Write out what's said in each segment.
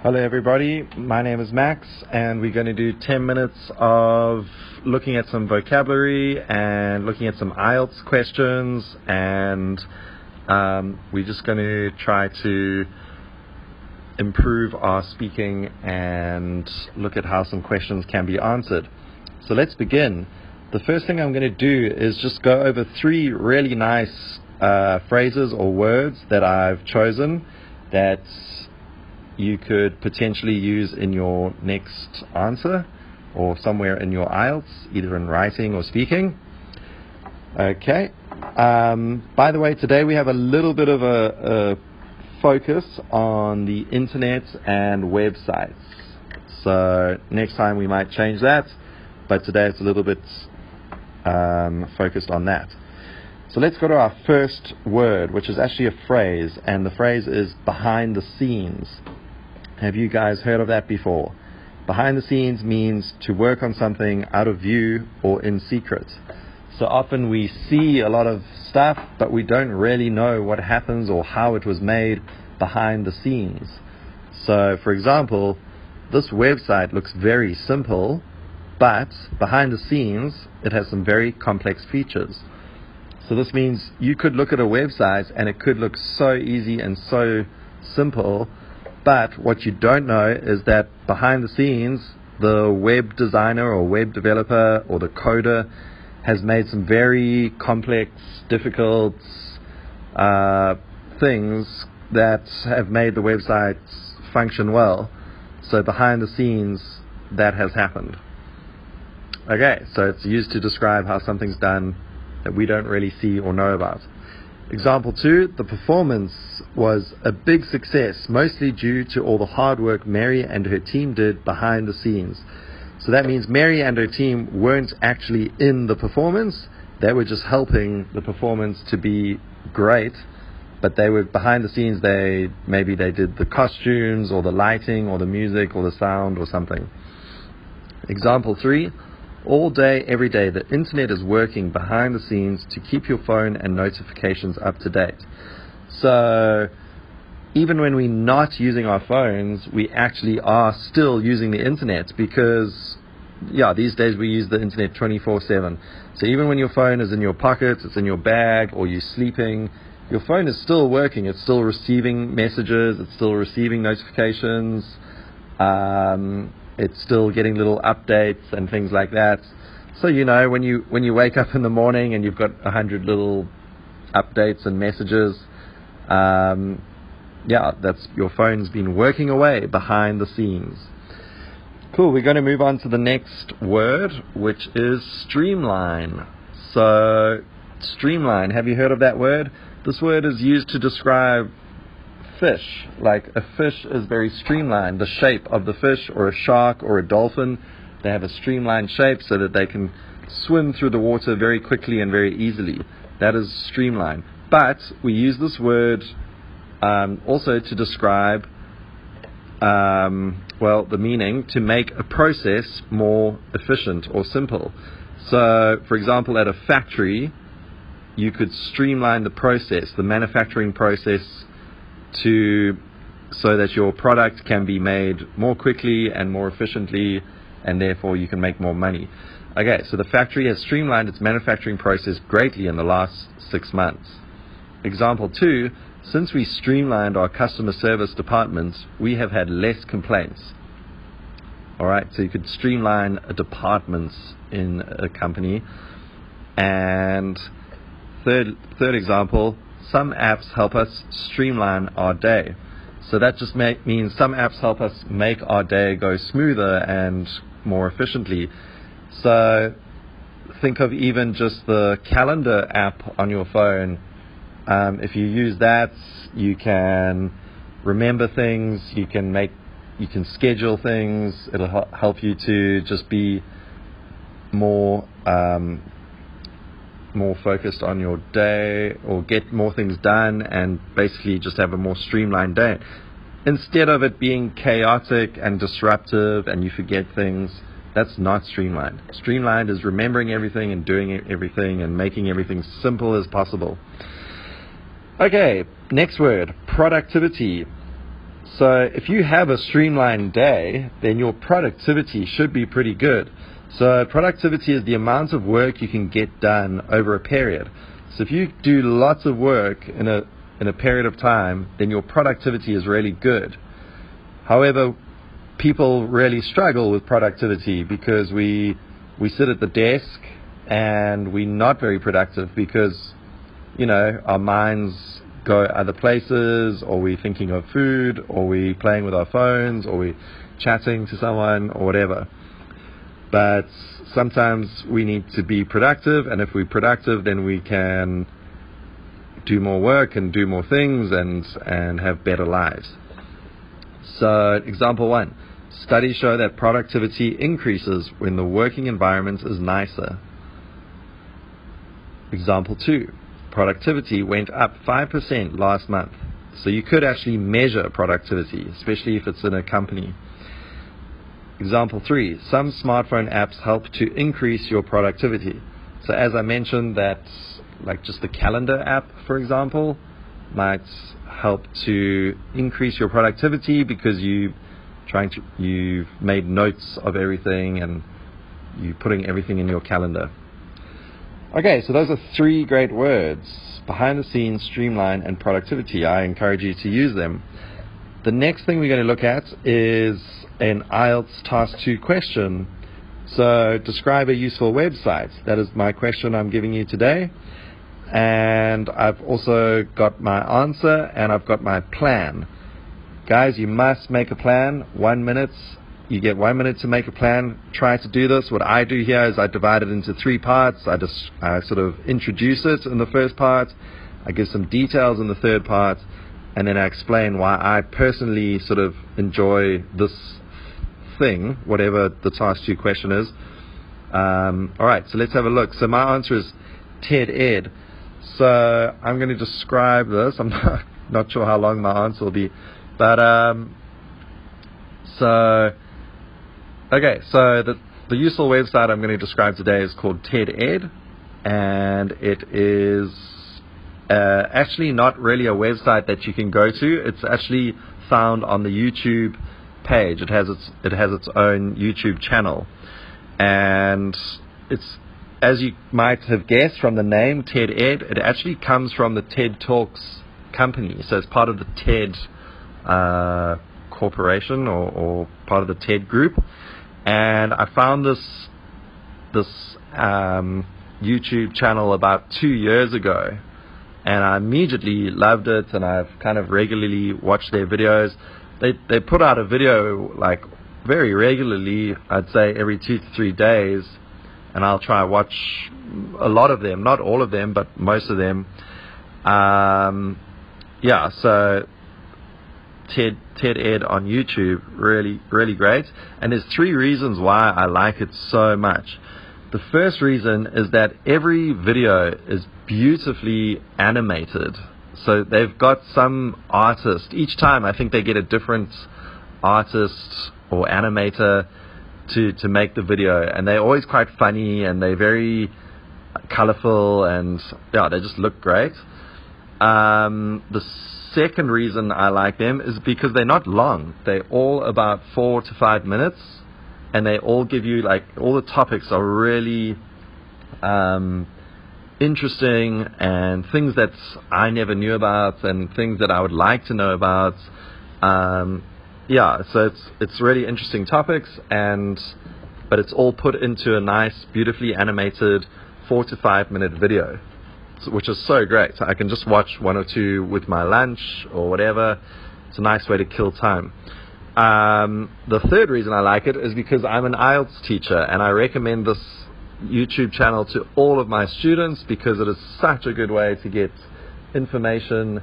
Hello everybody, my name is Max and we're going to do 10 minutes of looking at some vocabulary and looking at some IELTS questions, and we're just going to try to improve our speaking and look at how some questions can be answered. So let's begin. The first thing I'm going to do is just go over 3 really nice phrases or words that I've chosen that you could potentially use in your next answer or somewhere in your IELTS, either in writing or speaking. Okay. By the way, today we have a little bit of a focus on the internet and websites. So next time we might change that, but today it's a little bit focused on that. So let's go to our first word, which is actually a phrase, and the phrase is behind the scenes. Have you guys heard of that before? Behind the scenes means to work on something out of view or in secret. So often we see a lot of stuff, but we don't really know what happens or how it was made behind the scenes. So for example, this website looks very simple, but behind the scenes it has some very complex features. So this means you could look at a website and it could look so easy and so simple, but what you don't know is that behind the scenes, the web designer or web developer or the coder has made some very complex, difficult things that have made the website function well. So behind the scenes, that has happened. Okay, so it's used to describe how something's done that we don't really see or know about. Example 2, the performance was a big success, mostly due to all the hard work Mary and her team did behind the scenes. So that means Mary and her team weren't actually in the performance, they were just helping the performance to be great, but they were behind the scenes. Maybe they did the costumes or the lighting or the music or the sound or something. Example 3, all day, every day, the internet is working behind the scenes to keep your phone and notifications up to date. So even when we're not using our phones, we actually are still using the internet, because these days we use the internet 24/7. So even when your phone is in your pocket, it's in your bag, or you're sleeping, your phone is still working. It's still receiving messages, it's still receiving notifications, it's still getting little updates and things like that. So when you wake up in the morning and you've got 100 little updates and messages, that's your phone's been working away behind the scenes. Cool, we're going to move on to the next word, which is streamline. So streamline, have you heard of that word? This word is used to describe fish. Like a fish is very streamlined. The shape of the fish, or a shark or a dolphin, they have a streamlined shape so that they can swim through the water very quickly and very easily. That is streamline. But we use this word also to describe the meaning to make a process more efficient or simple. So for example, at a factory you could streamline the process, the manufacturing process, so that your product can be made more quickly and more efficiently, and therefore you can make more money. Okay, so the factory has streamlined its manufacturing process greatly in the last 6 months. Example 2, since we streamlined our customer service departments, we have had less complaints. Alright, so you could streamline departments in a company. And third example, some apps help us streamline our day. So that just means some apps help us make our day go smoother and more efficiently. So think of even just the calendar app on your phone. If you use that, you can remember things, you can schedule things. It'll help you to just be more focused on your day, or get more things done, and basically just have a more streamlined day, instead of it being chaotic and disruptive and you forget things. That's not streamlined. Streamlined is remembering everything and doing everything and making everything simple as possible. Okay, next word, productivity. So if you have a streamlined day, then your productivity should be pretty good. So productivity is the amount of work you can get done over a period. So if you do lots of work in a period of time, then your productivity is really good. However, people really struggle with productivity because we sit at the desk and we're not very productive because, you know, our minds go other places, or we're thinking of food, or we're playing with our phones, or we're chatting to someone, or whatever. But sometimes we need to be productive, and if we're productive, then we can do more work and do more things and have better lives. So, example 1. Studies show that productivity increases when the working environment is nicer. Example 2. Productivity went up 5% last month. So you could actually measure productivity, especially if it's in a company. Example 3. Some smartphone apps help to increase your productivity. So as I mentioned, that like just the calendar app, for example, might help to increase your productivity because you've made notes of everything and you're putting everything in your calendar. Okay, so those are 3 great words: behind the scenes, streamline, and productivity. I encourage you to use them. The next thing we're going to look at is an IELTS Task 2 question. So, describe a useful website. That is my question I'm giving you today. And I've also got my answer and I've got my plan. Guys, you must make a plan. 1 minute. You get 1 minute to make a plan. Try to do this. What I do here is I divide it into 3 parts. I sort of introduce it in the first part. I give some details in the third part. And then I explain why I personally sort of enjoy this thing, whatever the task 2 question is. Alright, so let's have a look. So my answer is TED Ed. So I'm going to describe this. I'm not sure how long my answer will be. But, okay, so the useful website I'm going to describe today is called TED Ed, and it is actually not really a website that you can go to. It's actually found on the YouTube page. It has its own YouTube channel, and it's, as you might have guessed from the name TED Ed, it actually comes from the TED Talks company. So it's part of the TED corporation or part of the TED group. And I found this YouTube channel about 2 years ago, and I immediately loved it, and I've kind of regularly watched their videos. They put out a video like very regularly, I'd say every 2 to 3 days, and I'll try to watch a lot of them, not all of them, but most of them. Yeah, so TED Ed on YouTube, really great. And there's 3 reasons why I like it so much. The first reason is that every video is beautifully animated. So they've got some artist. Each time I think they get a different artist or animator to make the video, and they're always quite funny, and they're very colorful, and yeah, they just look great. The second reason I like them is because they're not long. They're all about 4 to 5 minutes, and they all give you, like, all the topics are really interesting, and things that I never knew about, and things that I would like to know about. Yeah, so it's really interesting topics, but it's all put into a nice, beautifully animated 4 to 5 minute video, which is so great. So I can just watch 1 or 2 with my lunch or whatever. It's a nice way to kill time. The third reason I like it is because I'm an IELTS teacher, and I recommend this YouTube channel to all of my students because it is such a good way to get information,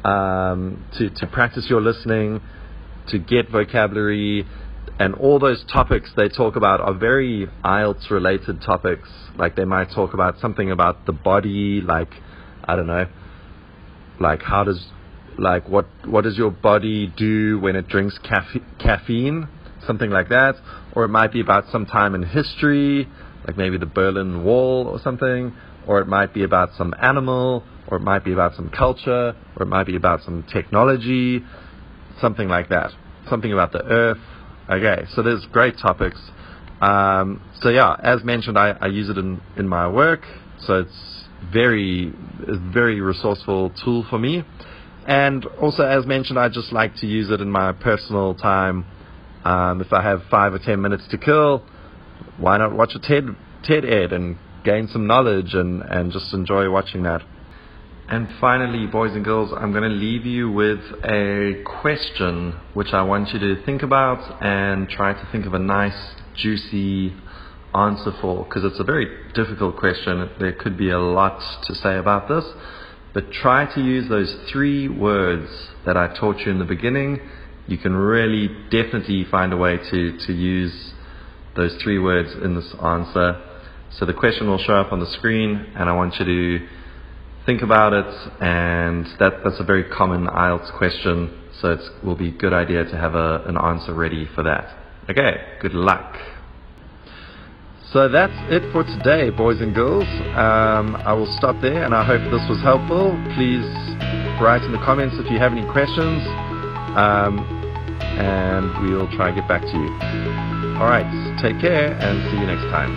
to practice your listening, to get vocabulary, and all those topics they talk about are very IELTS related topics. Like they might talk about something about the body, like, I don't know, like what does your body do when it drinks caffeine, something like that. Or it might be about some time in history, like maybe the Berlin Wall or something, or it might be about some animal, or it might be about some culture, or it might be about some technology. something like that. Something about the earth. Okay, so there's great topics. So yeah, as mentioned, I use it in my work, so it's very resourceful tool for me. And also, as mentioned, I just like to use it in my personal time. If I have 5 or 10 minutes to kill, why not watch a TED Ed and gain some knowledge and just enjoy watching that. And finally, boys and girls, I'm going to leave you with a question which I want you to think about and try to think of a nice, juicy answer for, because it's a very difficult question. There could be a lot to say about this, but try to use those 3 words that I taught you in the beginning. You can really definitely find a way to use those 3 words in this answer. So the question will show up on the screen, and I want you to think about it, and that's a very common IELTS question, so it will be a good idea to have an answer ready for that. Okay, good luck. So that's it for today, boys and girls. I will stop there, and I hope this was helpful. Please write in the comments if you have any questions, and we'll try and get back to you. Alright, take care and see you next time.